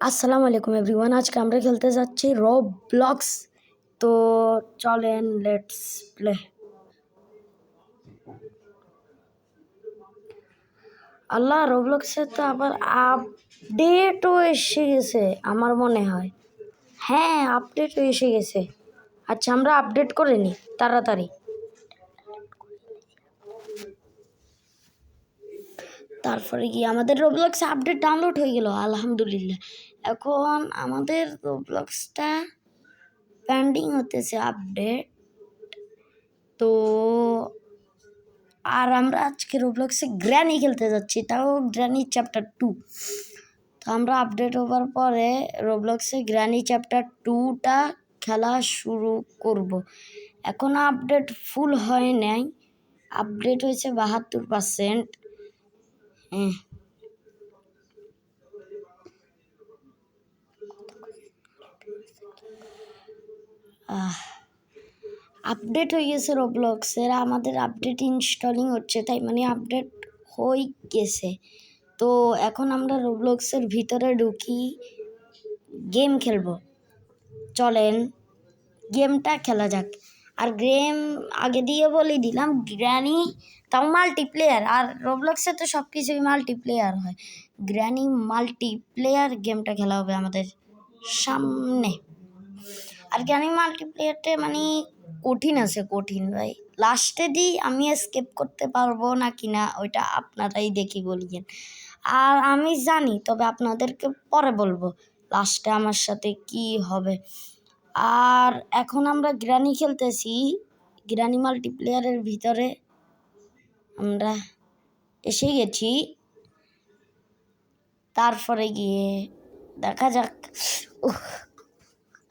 আসসালামু আলাইকুম এভরিওয়ান। আজকে আমরা খেলতে যাচ্ছি রবলক্স। তো চলেন লেটস প্লে। আল্লাহ, রবলক্সে তো আবার আপডেটও এসে গেছে আমার মনে হয়। হ্যাঁ, আপডেটও এসে গেছে। আচ্ছা, আমরা আপডেট করে নিই তাড়াতাড়ি। তারপরে গিয়ে আমাদের রবলক্সে আপডেট ডাউনলোড হয়ে গেল, আলহামদুলিল্লাহ। এখন আমাদের রবলক্সটা পেন্ডিং হতেছে আপডেট। তো আর আমরা আজকে রবলক্সে গ্র্যানি খেলতে যাচ্ছি, তাও গ্র্যানি চ্যাপ্টার 2। তো আমরা আপডেট হওয়ার পরে রবলক্সে গ্র্যানি চ্যাপ্টার 2টা খেলা শুরু করব। এখনও আপডেট ফুল হয় নাই, আপডেট হয়েছে 72%। আপডেট হয়ে গেছে রবলক্সের, আমাদের আপডেট ইনস্টলিং হচ্ছে, তাই মানে আপডেট হয়ে গেছে। তো এখন আমরা রবলক্সের ভিতরে ঢুকি, গেম খেলবো। চলেন গেমটা খেলা যাক। আর গেম আগে দিয়ে বলে দিলাম, গ্র্যানি তাও মাল্টিপ্লেয়ার। আর রবলক্সে তো সব কিছুই মাল্টিপ্লেয়ার হয়। গ্র্যানি মাল্টিপ্লেয়ার গেমটা খেলা হবে আমাদের সামনে। আর গ্র্যানি মাল্টিপ্লেয়ারটা মানে কঠিন আছে, কঠিন ভাই। লাস্টে দিই আমি স্কিপ করতে পারবো না কিনা ওইটা আপনারাই দেখি বলিয়েন। আর আমি জানি, তবে আপনাদেরকে পরে বলবো লাস্টে আমার সাথে কি হবে। আর এখন আমরা গ্র্যানি খেলতেছি, গ্র্যানি মাল্টিপ্লেয়ারের ভিতরে আমরা এসে গেছি। তারপরে গিয়ে দেখা যাক।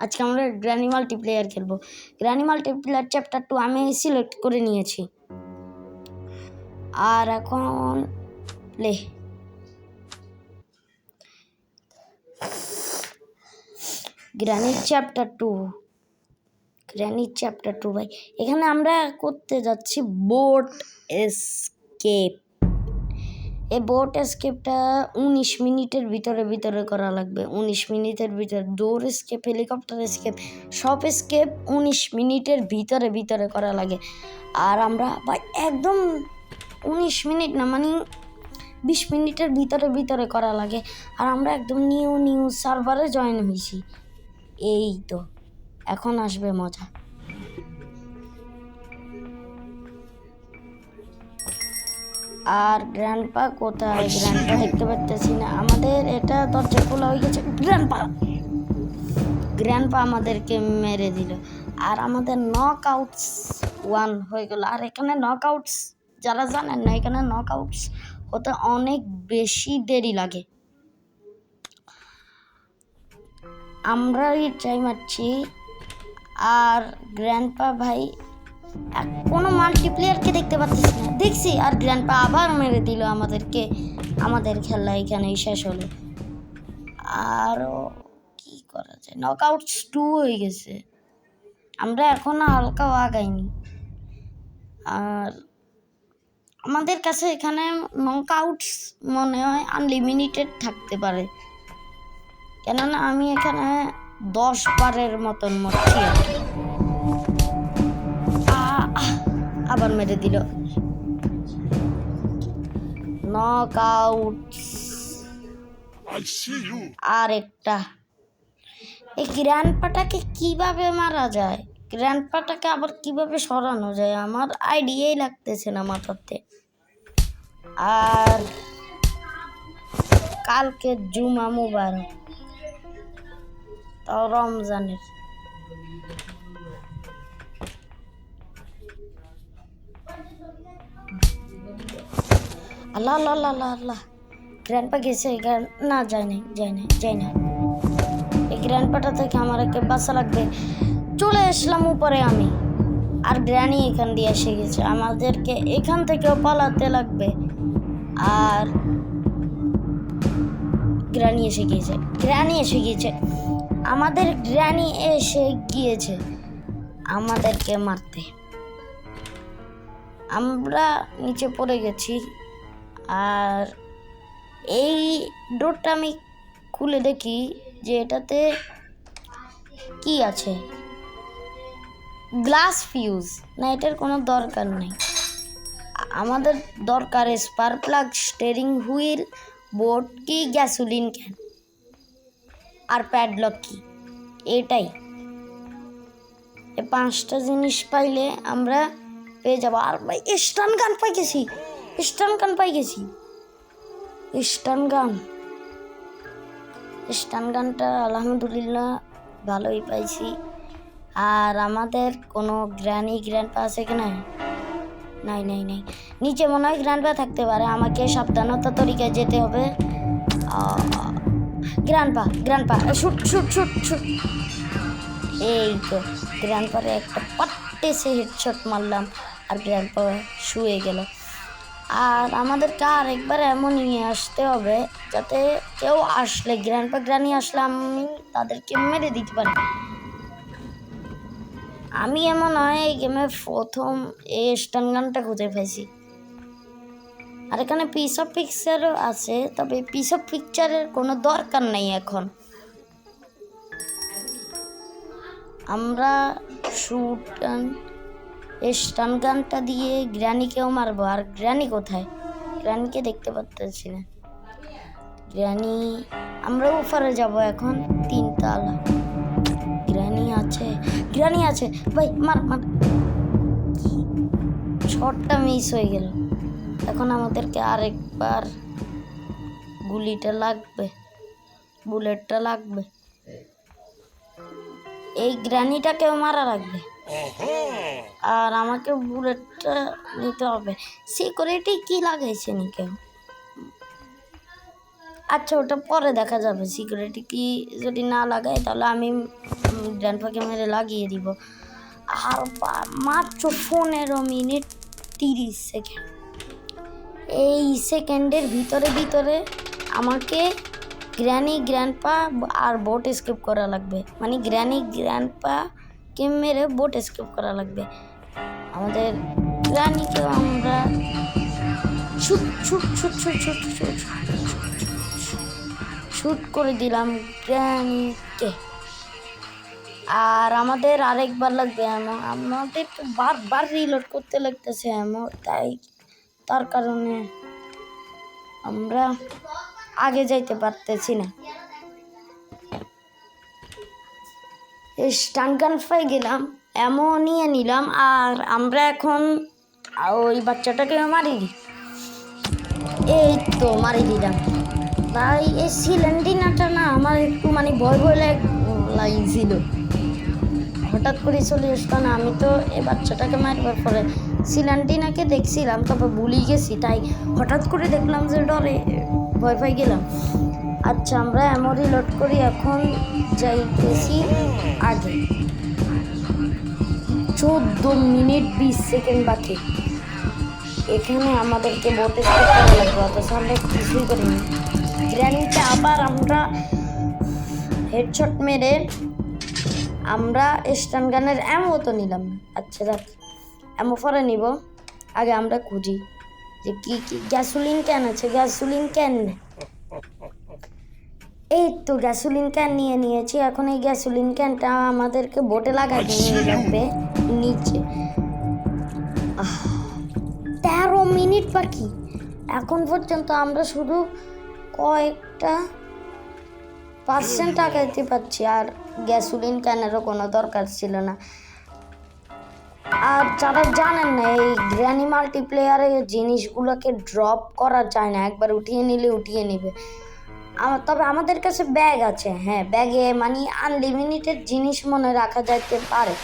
আজকে আমরা গ্র্যানি মাল্টিপ্লেয়ার খেলবো। গ্র্যানি মাল্টিপ্লেয়ার চ্যাপ্টার 2 আমি সিলেক্ট করে নিয়েছি। আর এখন play. Granny chapter 2, granny chapter 2 ভাই। এখানে আমরা করতে যাচ্ছি বোট এসকেপ। এই বোট এসকেপটা 19 মিনিটের ভিতরে করা লাগবে। 19 মিনিটের ভিতরে ডোর এসকেপ, হেলিকপ্টার এসকেপ, সব এসকেপ 19 মিনিটের ভিতরে করা লাগে। আর আমরা ভাই একদম 19 মিনিট না, মানে 20 মিনিটের ভিতরে করা লাগে। আর আমরা একদম নিউ সার্ভারে জয়েন হয়েছি। এই তো এখন আসবে মজা। আর গ্র্যান্ডপা কোথায়? গ্র্যান্ডপা দেখতে পাচ্ছি না। আমাদের এটা দরজা খোলা হয়ে গেছে। গ্র্যান্ডপা আমাদেরকে মেরে দিল। আর আমাদের নক আউটস 1 হয়ে গেল। আর এখানে নক আউটস, যারা জানেন না, এখানে নক আউটস হতে অনেক বেশি দেরি লাগে। আমরাই ট্রাই মারছি। আর গ্র্যান্ডপা ভাই কোনো মাল্টিপ্লেয়ারকে দেখতে পাচ্ছি না, দেখছি। আর গ্র্যান্ডপা আবার মেরে দিল আমাদেরকে। আমাদের খেলা এখানেই শেষ হলো। আরও কি করা যায়? নক আউটস 2 হয়ে গেছে, আমরা এখনো হালকাও আগাইনি। আর আমাদের কাছে এখানে নক আউটস মনে হয় আনলিমিটেড থাকতে পারে, কেননা আমি এখানে 10 বারের মতন মরছি। আবার মেরে দিল। নক আউটস আর একটা। এই গ্র্যান্ডপাটাকে কিভাবে মারা যায়? গ্র্যান্ডপাটাকে আবার কিভাবে সরানো যায়? আমার আইডিয়াই লাগতেছে না মাথাতে। আর কালকে জুমা মুবারক, তাও রমজানের। আল্লাহ আল্লাহ আল্লাহ আল্লাহ, গ্র্যান্ডপা গেছে। না, যায় না। এই গ্র্যান্ডপাটা থেকে আমাকে বাঁচা লাগবে। চলে আসলাম উপরে আমি। আর গ্র্যানি এখান দিয়ে এসে গেছে, আমাদেরকে এখান থেকেও পালাতে লাগবে। আর গ্র্যানি এসে গিয়েছে, আমাদের গ্র্যানি এসে গিয়েছে আমাদেরকে মারতে। আমরা নিচে পড়ে গেছি। আর এই ডোরটা আমি খুলে দেখি যে এটাতে কি আছে। গ্লাস ফিউজ, না এটার কোনো দরকার নেই। আমাদের দরকার spark plug, steering wheel, board কি, গ্যাসোলিন ক্যান আর প্যাডলক কি, এটাই। এই 5টা জিনিস পাইলে আমরা পেয়ে যাবো। আর ভাই স্টান গান পাই গেছি, স্টান গানটা আলহামদুলিল্লাহ ভালোই পাইছি। আর আমাদের কোনো গ্র্যান্ডপা আছে কি না? নাই। নিচে মনে হয় গ্র্যান্ডপা থাকতে পারে, আমাকে সাবধানতা তরিকায় যেতে হবে। Grandpa shoot. এই তো গ্র্যান্ডপারে একটা পাট্টে সে হেডশট মারলাম আর গ্র্যান্ডপা শুয়ে গেল। আর আমাদেরকে আরেকবার এমন নিয়ে আসতে হবে যাতে কেউ আসলে, গ্র্যান্ডপা গ্রানি আসলে আমি তাদেরকে মেরে দিতে পারি। আমি এমন হয় এই গেমের প্রথম এই স্টান গানটা খুঁজে পাইছি। আর এখানে পিস অফ পিকচারও আছে, তবে পিস অফ পিকচারের কোনো দরকার নেই এখন। আমরা স্টান গানটা দিয়ে গ্র্যানিকেও মারবো। আর গ্র্যানি কোথায়? গ্র্যানিকে দেখতে পাচ্ছি না। আমরা উপরে যাব এখন, 3 তলা। গ্র্যানি আছে ভাই, মার। শটটা মিস হয়ে গেল। এখন আমাদেরকে আরেকবার বুলেটটা লাগবে। এই গ্র্যানিটাকেও মারা লাগবে আর আমাকে বুলেটটা নিতে হবে। সিকিউরিটি কি লাগাইছে নি কেউ? আচ্ছা, ওটা পরে দেখা যাবে। সিকিউরিটি কি যদি না লাগাই তাহলে আমি গ্র্যান্ডপাকে মেরে লাগিয়ে দিব। আর মাত্র 15 মিনিট 30 সেকেন্ড। এই সেকেন্ডের ভিতরে আমাকে গ্র্যান্ডপা আর বোট স্কিপ করা লাগবে। মানে গ্র্যান্ডপাকে মেরে বোট স্কিপ করা লাগবে। আমাদের গ্র্যানিকেও আমরা শুট করে দিলাম গ্র্যানিকে। আর আমাদের আরেকবার লাগবে এমন, আমাদের তো বারবার রিলোড করতে লাগতেছে এমন, তার কারণে আমরা আগে যাইতে পারতেছি না। স্টান গান পাই গেলাম, এমন নিয়ে নিলাম। আর আমরা এখন ওই বাচ্চাটাকে মারি দিই। এই তো মারি দিলাম ভাই। এই সিলেন্ডিনাটা না আমার একটু ভয় লাগছিল। হঠাৎ করে চলে আসতো না। আমি তো এই বাচ্চাটাকে মারবার পরে সিলেন্ডিনাকে দেখছিলাম, তবে ভুলে গেছি, তাই হঠাৎ করে দেখলাম যে ডরে ভয় পাই গেলাম। আচ্ছা, আমরা এমনই লোড করি। এখন যাইতেছি আগে। 14 মিনিট 20 সেকেন্ড বাকি। এখানে আমাদেরকে বোটে করা লাগবে, অথচ আমরা কিছুই করিনি। গ্র্যানিতে আবার আমরা হেডশট মেরে আমরা স্টান গানের অ্যামো তো নিলাম না। আচ্ছা যাক, অ্যামো পরে নিব। আগে আমরা খুঁজি যে কি গ্যাসোলিন ক্যান আছে। গ্যাসোলিন ক্যান, এই তো গ্যাসোলিন ক্যান নিয়ে নিয়েছি। এখন এই গ্যাসোলিন ক্যানটা আমাদেরকে বোটে লাগাতে লাগবে নিচে। 13 মিনিট বাকি। এখন পর্যন্ত আমরা শুধু কয়েকটা % আগাইতে পারছি। আর গ্যাসোলিন ক্যানেরও কোনো দরকার ছিল না। আর যারা জানেন না, এই গ্র্যানি মাল্টিপ্লেয়ারে জিনিসগুলোকে ড্রপ করা যায় না, একবার উঠিয়ে নিলে উঠিয়ে নেবে। তবে আমাদের কাছে ব্যাগ আছে। হ্যাঁ, ব্যাগে আনলিমিটেড জিনিস মনে রাখা যাইতে পারে।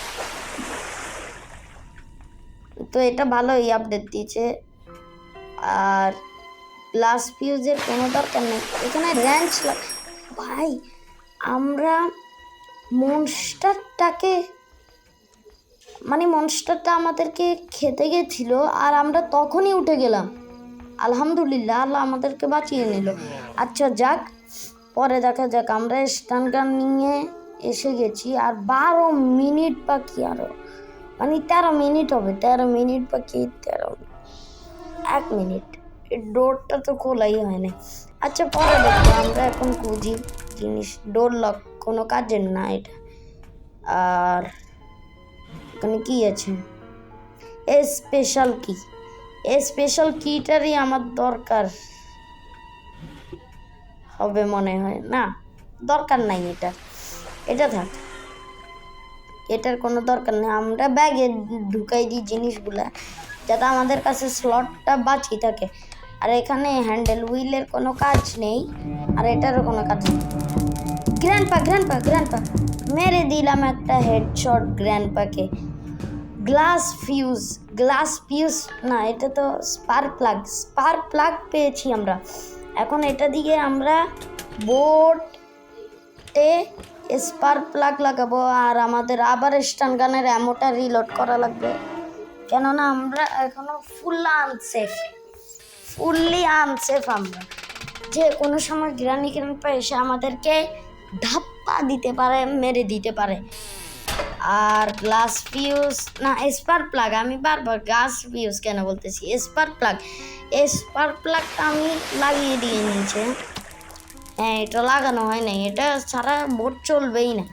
তো এটা ভালোই আপডেট দিয়েছে। আর গ্লাস ফিউজের কোনো দরকার নেই এখানে। র্যাঞ্চ ভাই, আমরা মনস্টারটা আমাদেরকে খেতে গেছিল আর আমরা তখনই উঠে গেলাম। আলহামদুলিল্লাহ, আল্লাহ আমাদেরকে বাঁচিয়ে নিল। আচ্ছা যাক, পরে দেখা যাক। আমরা স্টান গান নিয়ে এসে গেছি আর 12 মিনিট বাকি। আরও 13 মিনিট হবে। 13 মিনিট বাকি। 1 মিনিট। এই ডোরটা তো খোলাই হয় না। আচ্ছা, পরে দেখবো। আমরা এখন খুঁজি। জিনিস, ডোর লক কোনো কাজের না এটা। আর এখানে কি আছে, স্পেশাল কি, স্পেশাল কিটারই আমার দরকার হবে মনে হয়। না, দরকার নাই এটা, এটা থাক, এটার কোনো দরকার নেই। আমরা ব্যাগে ঢুকাই দিই জিনিসগুলা যাতে আমাদের কাছে স্লটটা বাঁচি থাকে। আর এখানে হ্যান্ডেল হুইলের কোনো কাজ নেই, আর এটারও কোনো কাজ নেই। গ্র্যান্ডপা মেরে দিলাম একটা হেডশট গ্র্যান্ডপাকে। গ্লাস ফিউজ না, এটা তো স্পার্ক প্লাগ পেয়েছি আমরা। এখন এটা দিয়ে আমরা বোটে স্পার্ক প্লাগ লাগাবো, আর আমাদের আবার স্টান গানের অ্যামোটা রিলোড করা লাগবে, কেননা আমরা এখনো ফুললি আনসেফ। আমরা যে কোনো সময় গ্রান্ডপা এসে আমাদেরকে ধাপ্পা দিতে পারে, মেরে দিতে পারে। আর গ্লাস ফিউজ না, স্পার্ক প্লাগ, আমি বারবার গ্লাস ফিউজ কেন বলতেছি, স্পার্ক প্লাগটা আমি লাগিয়ে দিয়ে নিয়েছি। হ্যাঁ, এটা লাগানো হয় নাই, এটা ছাড়া বোট চলবেই না।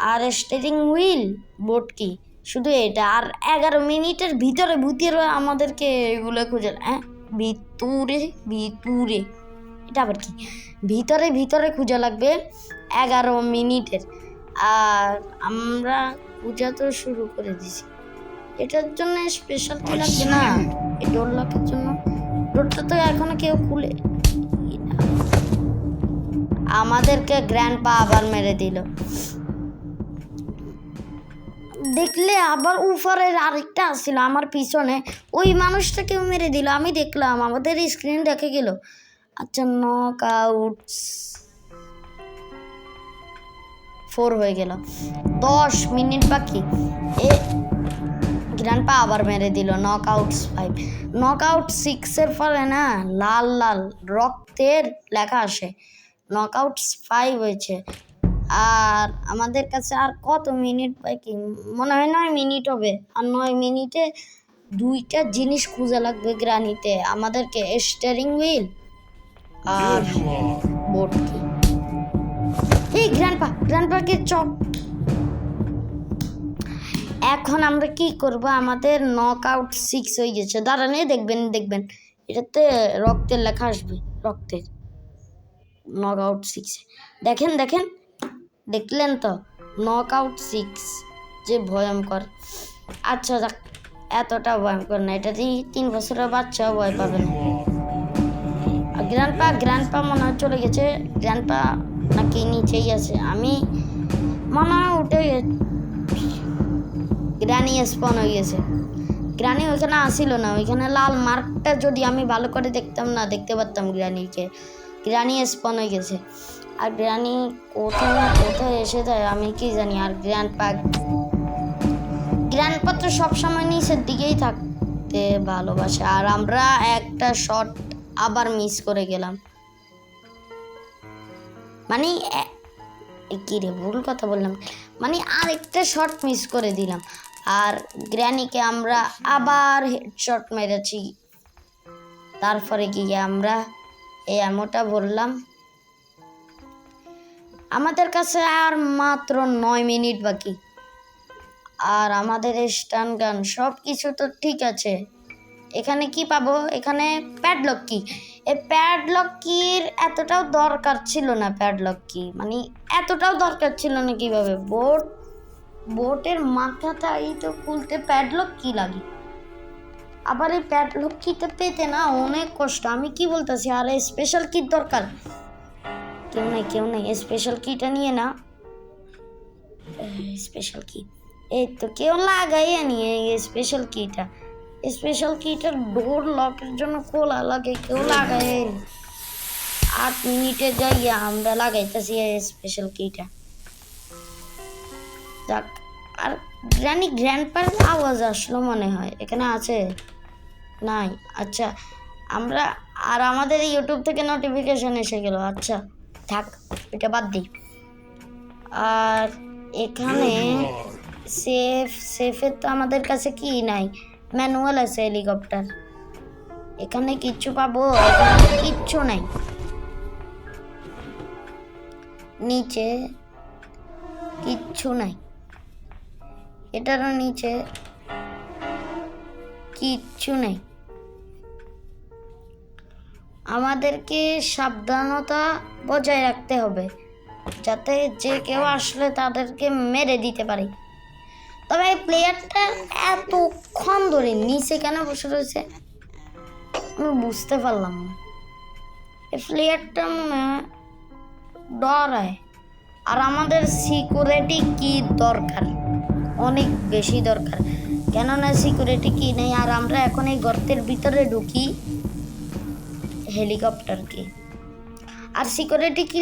আর স্টিয়ারিং হুইল, বোট কি, শুধু এটা। আর 11 মিনিটের ভিতরে আমাদেরকে এগুলো খুঁজে, ভিতরে এটা আবার কি, ভিতরে খুঁজে লাগবে 11 মিনিটের। আর আমরা পূজা তো শুরু করে দিছি, এটার জন্য স্পেশাল কি লাগবে না, এই ডোর লকের জন্য। ডোরটা তো এখনো কেউ খুলে, আমাদেরকে গ্র্যান্ডপা আবার মেরে দিল। দেখলে আবার উপরের আরেকটা আসছিল আমার পিছনে, ওই মানুষটাকেও মেরে দিল। আমি দেখলাম, আমাদের স্ক্রিন দেখে গেল। আচ্ছা, নক আউট 4 হয়ে গেল, 10 মিনিট বাকি। গ্র্যান্ডপা আবার মেরে দিল। নক আউট 5, নক আউট 6-এর পরে না লাল রক্তের লেখা আসে, নক আউট 5 হয়েছে। আর আমাদের কাছে আর কত মিনিট বাকি, মনে হয় 9 মিনিট হবে। আর 9 মিনিটে 2টা জিনিস খুঁজে লাগবে গ্রানিতে আমাদেরকে, স্টিয়ারিং হুইল আর বোট কি। এই গ্র্যান্ডপাকে চক। এখন আমরা কি করব, আমাদের নক আউট 6 হয়ে গেছে। দাঁড়ান, দেখবেন এটাতে রক্তের লেখা আসবে, রক্তের নক আউট 6। দেখেন, দেখলেন তো, নক আউট 6 যে ভয়ঙ্কর। আচ্ছা যাক, এতটা ভয়ঙ্কর না, এটা দিয়ে 3 বছরের বাচ্চাও ভয় পাবে না। গ্র্যান্ডপা মনে হয় চলে গেছে, গ্র্যান্ডপা নাকি নিচেই আছে, আমি মনে হয় উঠে গ্রানি স্পন হয়ে গেছে। গ্রানি ওইখানে আসিল না, ওইখানে লাল মার্কটা যদি আমি ভালো করে দেখতে পারতাম গ্রানি স্পন হয়ে গেছে। আর গ্রানি কোথায় এসে যায় আমি কি জানি। আর গ্র্যান্ডপা তো সবসময় নিচের দিকেই থাকতে ভালোবাসে, আর আমরা একটা শট আবার মিস করে গেলাম। মানে কি রে, ভুল কথা বললাম, মানে আরেকটা শট মিস করে দিলাম। আর গ্র্যানিকে আমরা আবার হেডশট মেরেছি। তারপরে গিয়ে আমরা এই অ্যামোটা বললাম। আমাদের কাছে আর মাত্র 9 মিনিট বাকি। আর আমাদের স্টান গান সব কিছু তো ঠিক আছে। এখানে কি পাবো, এখানে প্যাডলক কি। এই প্যাডলক কির এতটাও দরকার ছিল না, প্যাডলক কি মানে এতটাও দরকার ছিল না। কিভাবে বোটের মাথাটাই তো খুলতে প্যাডলক কি লাগে, আবার এই প্যাডলক কিটা পেতে না অনেক কষ্ট। আমি কি বলতেছি, আর স্পেশাল কিট দরকার। কেউ নেই স্পেশাল কিটা নিয়ে না, স্পেশাল কি এই তো কেউ লাগাইয়া নিয়ে স্পেশাল কিটা ডোর লকের জন্য খোলা লাগে, কেউ লাগাই 8 মিনিটে যাইয়া আমরা লাগাইতেছি স্পেশাল কিটা। যাক, আর গ্র্যান্ডপার আওয়াজ আসলো মনে হয়, এখানে আছে নাই। আচ্ছা, আমাদের ইউটিউব থেকে নোটিফিকেশন এসে গেল। আচ্ছা থাক, এটা বাদ দিই। আর এখানে সেফের তো আমাদের কাছে কি নাই, ম্যানুয়াল আছে হেলিকপ্টার। এখানে কিচ্ছু পাবো, এখানে কিচ্ছু নাই। নিচে কিচ্ছু নাই, এটারও নিচে কিচ্ছু নেই। আমাদেরকে সাবধানতা বজায় রাখতে হবে যাতে যে কেউ আসলে তাদেরকে মেরে দিতে পারে। তবে এই প্লেয়ারটা এতক্ষণ ধরে নিচে কেন বসে রয়েছে আমি বুঝতে পারলাম না। এই প্লেয়ারটা মনে হয় ডরায়। আর আমাদের সিকিউরিটি কি দরকার, অনেক বেশি দরকার, কেননা সিকিউরিটি কি নেই। আর আমরা এখন এই গর্তের ভিতরে ঢুকি হেলিকপ্টার কি, আর সিকিউরিটি কি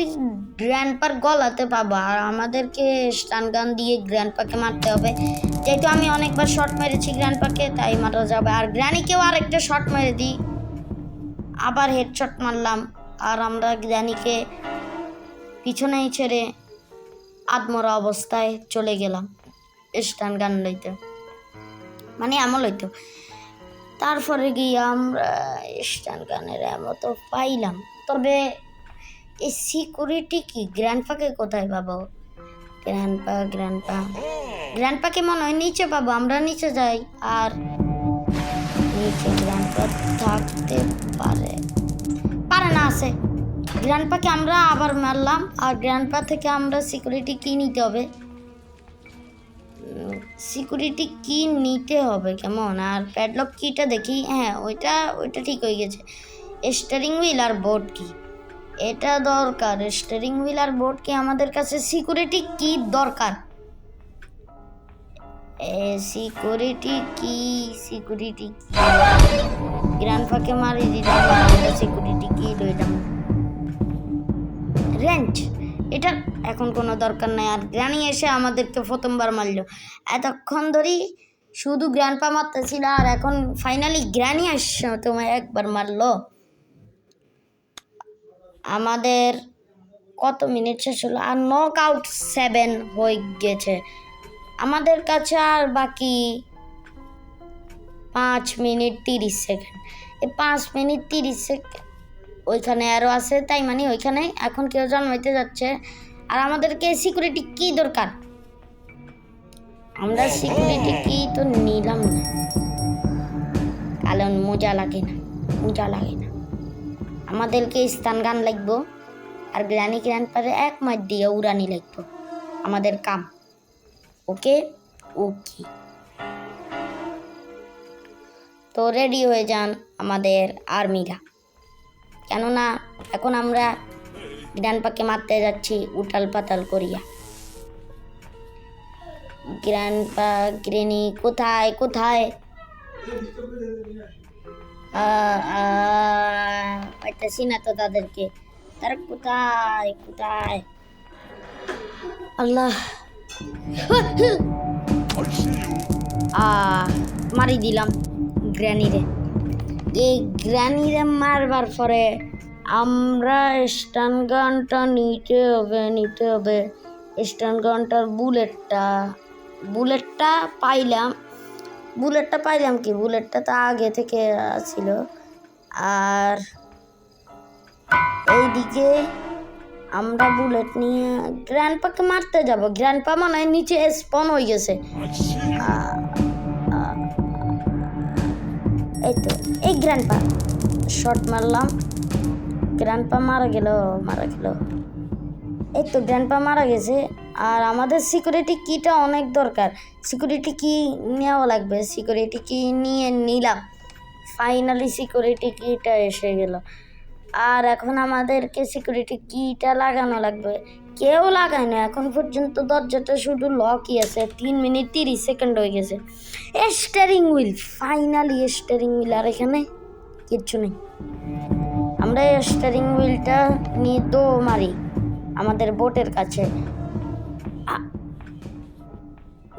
গ্র্যান্ডপার গলাতে পাবো। আর আমাদেরকে স্টান গান দিয়ে গ্র্যান্ডপাকে মারতে হবে, যেহেতু আমি অনেকবার শট মেরেছি গ্র্যান্ডপাকে, তাই মারা যাবে। আর গ্র্যানিকেও আরেকটা শট মেরে দিই, আবার হেডশট মারলাম। আর আমরা গ্র্যানিকে পিছনেই ছেড়ে আধমরা অবস্থায় চলে গেলাম স্টান গান লইতে, মানে আমল হইতো। তারপরে গিয়ে আমরা স্টান গানের মতো পাইলাম। তবে এই সিকিউরিটি কি গ্র্যান্ডপাকে কোথায় পাবো? গ্র্যান্ডপাকে মনে হয় নিচে পাবো, আমরা নিচে যাই। আর নিচে গ্র্যান্ডপা থাকতে পারে না, আছে। গ্র্যান্ডপাকে আমরা আবার মারলাম, আর গ্র্যান্ডপা থেকে আমরা সিকিউরিটি কি নিতে হবে, সিকিউরিটি কি নিতে হবে কেমন। আর প্যাডলক কিটা দেখি, হ্যাঁ ওইটা ঠিক হয়ে গেছে। স্টিয়ারিং হুইল আর বোর্ড কি, এটা দরকার। স্টিয়ারিং হুইল আর বোর্ড কি আমাদের কাছে সিকিউরিটি কি দরকার। সিকিউরিটি কি গ্র্যান্ডপাকে মারি দিলাম, সিকিউরিটি কি লইলাম। রেঞ্জ এটা এখন কোনো দরকার নাই। আর গ্র্যানি এসে আমাদেরকে প্রথমবার মারলো, এতক্ষণ ধরেই শুধু গ্র্যান্ডপা মারতেছিল, আর এখন ফাইনালি গ্র্যানি আসছে তোমায় একবার মারলো। আমাদের কত মিনিট শেষ হলো, আর নক আউট 7 হয়ে গেছে। আমাদের কাছে আর বাকি 5 মিনিট 30 সেকেন্ড। এই 5 মিনিট 30 সেকেন্ড ওইখানে আরও আছে, তাই মানে ওইখানে এখন কেউ জন্মাইতে যাচ্ছে। আর আমাদেরকে সিকিউরিটি কি দরকার, আমরা সিকিউরিটি কি তো নিলাম না, কারণ মজা লাগে না। আমাদেরকে স্টান গান লাগবো, আর গ্র্যান্ডপারে এক মাস দিয়ে উড়ানি লাগবো, আমাদের কাম। ওকে তো রেডি হয়ে যান আমাদের আর্মিরা, কেননা এখন আমরা গ্র্যান্ডপাকে মারতে যাচ্ছি উটাল পাতাল করিয়া। গ্র্যান্ডপা গ্রেনি কোথায় পাইতেছি না তো তাদেরকে, তারা কোথায় আল্লাহ। মারি দিলাম গ্র্যানিরে। এই গ্র্যানিরে মারবার পরে আমরা স্টান গানটা নিতে হবে। স্টান গানটার বুলেটটা পাইলাম কি, বুলেটটা তো আগে থেকে ছিল। আর এইদিকে আমরা বুলেট নিয়ে গ্র্যান্ডপাকে মারতে যাব। গ্র্যান্ডপা মানে নিচে স্পন হয়ে গেছে। এই তো এই গ্র্যান্ডপা শট মারলাম, গ্র্যান্ডপা মারা গেল। এই তো গ্র্যান্ডপা মারা গেছে। আর আমাদের সিকিউরিটি কিটা অনেক দরকার, সিকিউরিটি কি নেওয়া লাগবে। সিকিউরিটি কি নিয়ে নিলাম, ফাইনালি সিকিউরিটি কিটা এসে গেল। আর এখন আমাদেরকে সিকিউরিটি কিটা লাগানো লাগবে, কেউ লাগায় না এখন পর্যন্ত, দরজাটা শুধু লকই আছে। 3 মিনিট 30 সেকেন্ড হয়ে গেছে। Steering wheel, finally steering wheel, আর এখানে কিচ্ছু নেই। আমরা স্টিয়ারিং হুইলটা নিয়ে মারি আমাদের বোটের কাছে।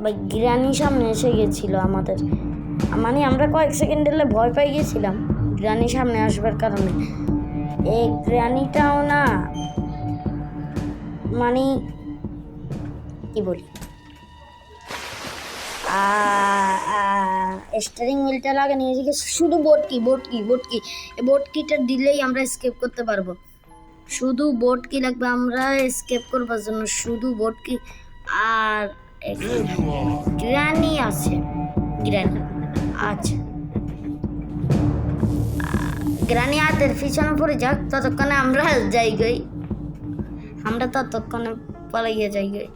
ভাই গ্র্যানি সামনে এসে গেছিল আমাদের, মানে আমরা কয়েক সেকেন্ড এলে ভয় পাই গেছিলাম গ্র্যানি সামনে আসবার কারণে। এই গ্র্যানিটাও না, মানে কি বলি, স্টিয়ারিং হুইলটা লাগা নিয়ে গেছে শুধু বোট কি এই বোট কিটা দিলেই আমরা স্কেপ করতে পারবো। শুধু বোট কি লাগবে আমরা এসকেপ করবার জন্য, শুধু বোট কি। আর গ্রানি আছে, গ্রানি আচ্ছা, গ্রানি হাতের পিছনে পড়ে যাক, ততক্ষণে আমরা যাই গই, আমরা ততক্ষণে পালাইয়ে যাই গই।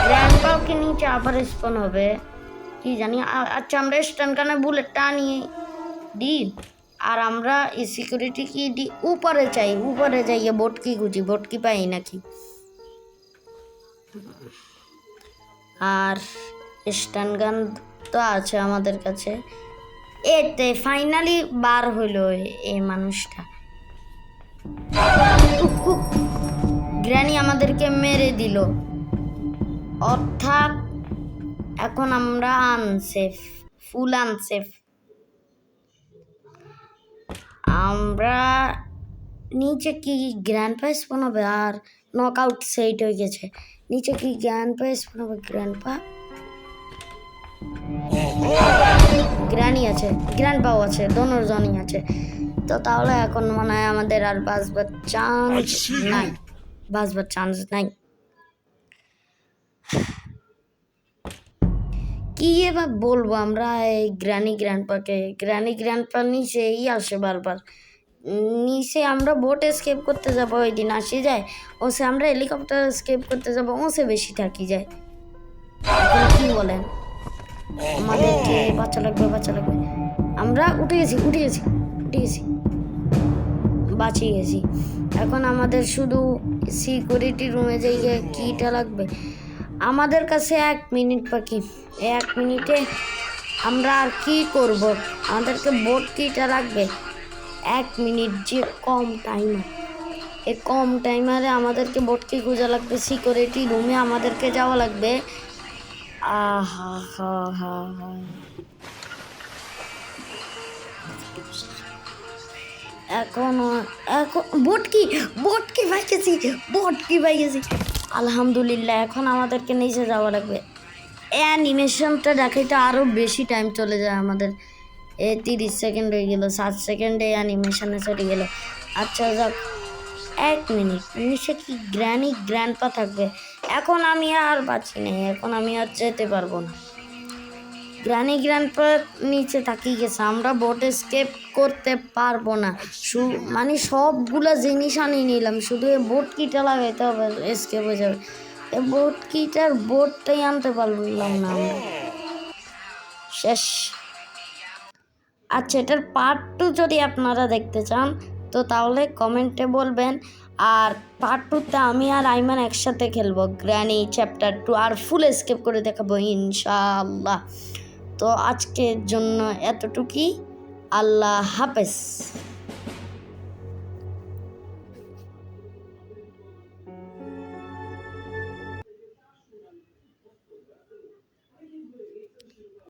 গ্র্যান্ডপাও কি নিচে আবার স্পন হবে কি জানি। আচ্ছা আমরা স্টান গানে বুলেটটা আনিয়ে দিই, আর আমরা এই সিকিউরিটি কি দিই উপরে চাই, উপরে যাইয়ে বোট কি খুঁজি, বোট কি পাই নাকি। আর স্টান গান তো আছে আমাদের কাছে। এতে ফাইনালি বার হইলো এই মানুষটা। গ্র্যানি আমাদেরকে মেরে দিল, অর্থাৎ এখন আমরা আনসেফ, ফুল আনসেফ। আমরা নিচে কি গ্র্যান্ড প্রাইজ বানাবে, আর নক আউট সেট হয়ে গেছে। নিচে কি গ্র্যান্ড প্রাইজ বানাবে, গ্র্যান্ড পা, গ্র্যানি আছে, গ্র্যান্ড পাও আছে, দোনোজনই আছে। তো তাহলে এখন মনে হয় আমাদের আর বাঁচবার চান্স নাই, বাঁচবার চান্স নাই। কি এবার বলবো আমরা এই গ্র্যানি গ্র্যান্ডপাকে, গ্র্যানি গ্র্যান্ডপা নিচেই আসে বারবার। নিচে আমরা বোট এসকেপ করতে যাবো, ওই দিন আসি যায়, ওসে আমরা হেলিকপ্টার এসকেপ করতে যাবো, ওসে বেশি থাকি যায়। কি বলেন, আমাদেরকে বাচ্চা লাগবে, বাচ্চা লাগবে। আমরা উঠে গেছি, উঠে গেছি, উঠে গেছি, বাঁচিয়ে গেছি। এখন আমাদের শুধু সিকিউরিটি রুমে যাই, কিটা লাগবে আমাদের কাছে। 1 মিনিট বাকি, 1 মিনিটে আমরা আর কি করব, আমাদেরকে বোট কিটা লাগবে। 1 মিনিট যে কম টাইমার, এই কম টাইমারে আমাদেরকে বোট কি খোঁজা লাগবে, সিকিউরিটি রুমে আমাদেরকে যাওয়া লাগবে। আহা হা হা হা, এখন বোট কি পাই গেছি, বোট কি পাই গেছি, আলহামদুলিল্লাহ। এখন আমাদেরকে নিচে যাওয়া লাগবে। অ্যানিমেশনটা দেখাইতে আরও বেশি টাইম চলে যায় আমাদের। 30 সেকেন্ড হয়ে গেল, 7 সেকেন্ডে অ্যানিমেশনে চলে গেল। আচ্ছা যাক, 1 মিনিট নিচে কি গ্র্যানি গ্র্যান্ডপা থাকবে। এখন আমি আর বাঁচি নাই, এখন আমি আর যেতে পারবো না। গ্র্যানি গ্র্যান্ডপা নিচে তাকিয়ে গেছে, আমরা বোট এসকেপ করতে পারবো না। মানে সবগুলো জিনিস আনিয়ে নিলাম, শুধু এই বোট কিটা লাগাইতে হবে, এসকেপ হয়ে যাবে। এই বোট কিটার বোটটাই আনতে পারলাম না আমরা, শেষ। আচ্ছা এটার পার্ট 2 যদি আপনারা দেখতে চান তো তাহলে কমেন্টে বলবেন। আর পার্ট 2তে আমি আর আইমান একসাথে খেলবো গ্র্যানি চ্যাপ্টার 2, আর ফুল এসকেপ করে দেখাবো ইনশাআল্লাহ। তো আজকের জন্য এতটুকুই, আল্লাহ হাফেজ।